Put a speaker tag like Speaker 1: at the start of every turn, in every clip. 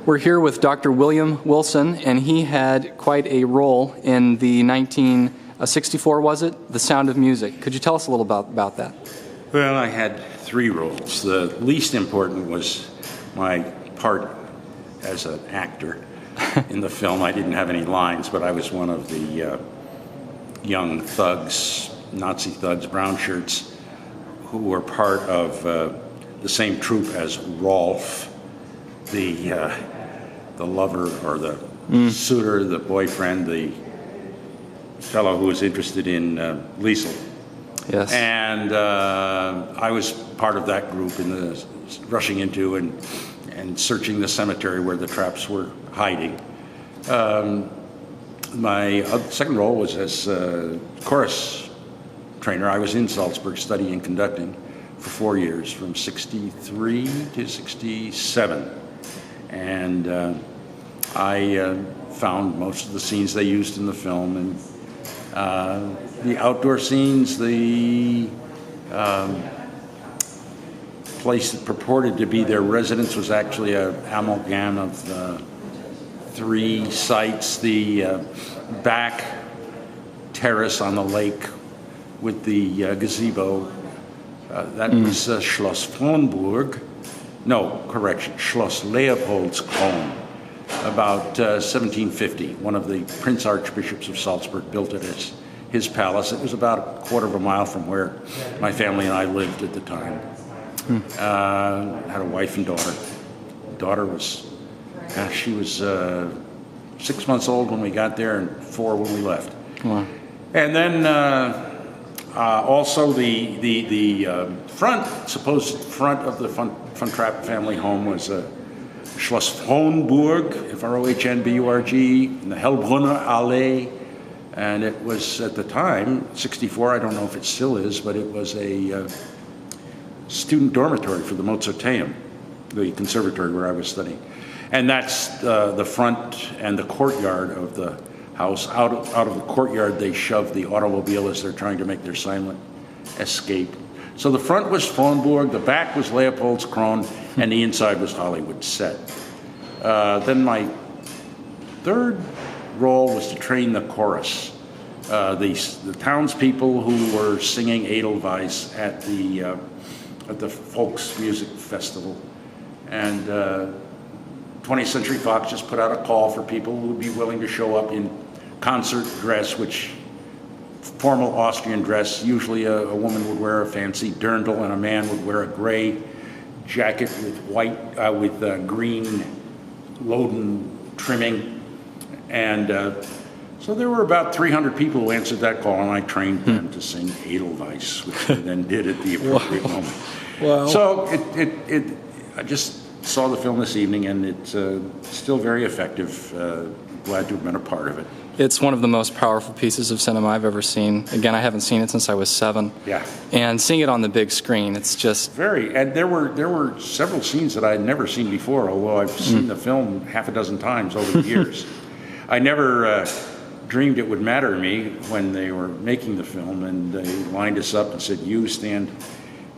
Speaker 1: We're here with Dr. William Wilson, and he had quite a role in the 1964, was it? The Sound of Music. Could you tell us a little about that?
Speaker 2: Well, I had 3 roles. The least important was my part as an actor in the film. I didn't have any lines, but I was one of the young thugs, Nazi thugs, brown shirts, who were part of the same troupe as Rolf, the lover or the suitor, the boyfriend, the fellow who was interested in Liesel.
Speaker 1: Yes.
Speaker 2: And I was part of that group in the rushing into and searching the cemetery where the traps were hiding. My second role was as chorus trainer. I was in Salzburg studying conducting for 4 years, from 63 to 67. And I found most of the scenes they used in the film, and the outdoor scenes, the place that purported to be their residence was actually an amalgam of 3 sites. The back terrace on the lake with the gazebo, that was Schloss Fronburg. No, correction, Schloss Leopoldskron. About 1750, one of the Prince Archbishops of Salzburg built it as his palace. It was about a quarter of a mile from where my family and I lived at the time. Had a wife and daughter. Daughter was, she was 6 months old when we got there and 4 when we left.
Speaker 1: Wow.
Speaker 2: And then also the supposed front of the Von Trapp family home was Schloss Fronburg, Frohnburg, in the Hellbrunner Allee. And it was, at the time, 64, I don't know if it still is, but it was a student dormitory for the Mozarteum, the conservatory where I was studying. And that's the front and the courtyard of the house. Out of the courtyard, they shoved the automobile as they're trying to make their silent escape. So the front was Fronburg, the back was Leopoldskron, and the inside was Hollywood set. Then my third role was to train the chorus. The townspeople who were singing Edelweiss at the Folks Music Festival. And 20th Century Fox just put out a call for people who would be willing to show up in concert dress, which formal Austrian dress. Usually a woman would wear a fancy dirndl and a man would wear a gray jacket with green Loden trimming. And so there were about 300 people who answered that call, and I trained them to sing Edelweiss, which they then did at the appropriate moment. Wow. So I just saw the film this evening, and it's still very effective. Glad to have been a part of it.
Speaker 1: It's one of the most powerful pieces of cinema I've ever seen. Again, I haven't seen it since I was 7.
Speaker 2: Yeah.
Speaker 1: And seeing it on the big screen, it's just...
Speaker 2: And there were several scenes that I had never seen before, although I've seen the film half a dozen times over the years. I never dreamed it would matter to me when they were making the film, and they lined us up and said, you stand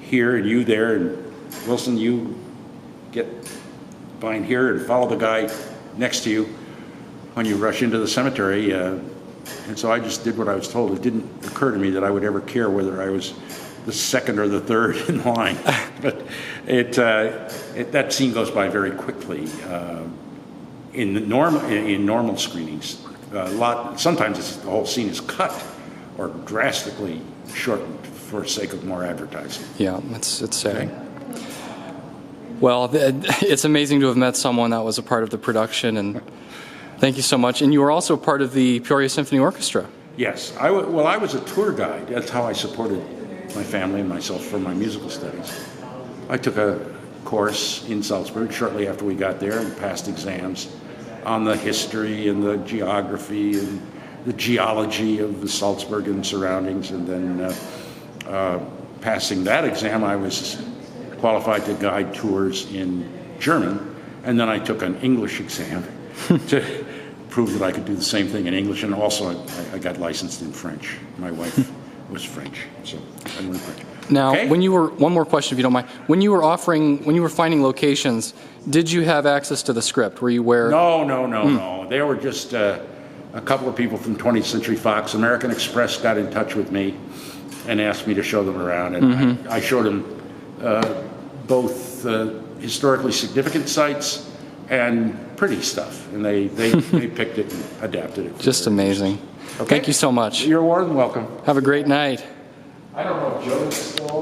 Speaker 2: here and you there, and Wilson, you get behind here and follow the guy next to you when you rush into the cemetery. And so I just did what I was told. It didn't occur to me that I would ever care whether I was the second or the third in line. But that scene goes by very quickly. In normal screenings, sometimes the whole scene is cut or drastically shortened for sake of more advertising.
Speaker 1: Yeah, it's sad. Okay. Well, it's amazing to have met someone that was a part of the production, and thank you so much. And you were also part of the Peoria Symphony Orchestra.
Speaker 2: Yes. I was a tour guide. That's how I supported my family and myself for my musical studies. I took a course in Salzburg shortly after we got there and passed exams on the history and the geography and the geology of the Salzburg and surroundings. And then passing that exam, I was qualified to guide tours in German. And then I took an English exam to prove that I could do the same thing in English. And also I got licensed in French. My wife was French, so I learned French.
Speaker 1: Now,
Speaker 2: Okay.
Speaker 1: one more question if you don't mind. When you were finding locations, did you have access to the script? Were you aware?
Speaker 2: No. They were just a couple of people from 20th Century Fox. American Express got in touch with me and asked me to show them around. And I showed them both historically significant sites and pretty stuff. And they picked it and adapted it.
Speaker 1: Just amazing.
Speaker 2: Okay.
Speaker 1: Thank you so much.
Speaker 2: You're more than welcome.
Speaker 1: Have a great night.
Speaker 2: I don't know if Joe's still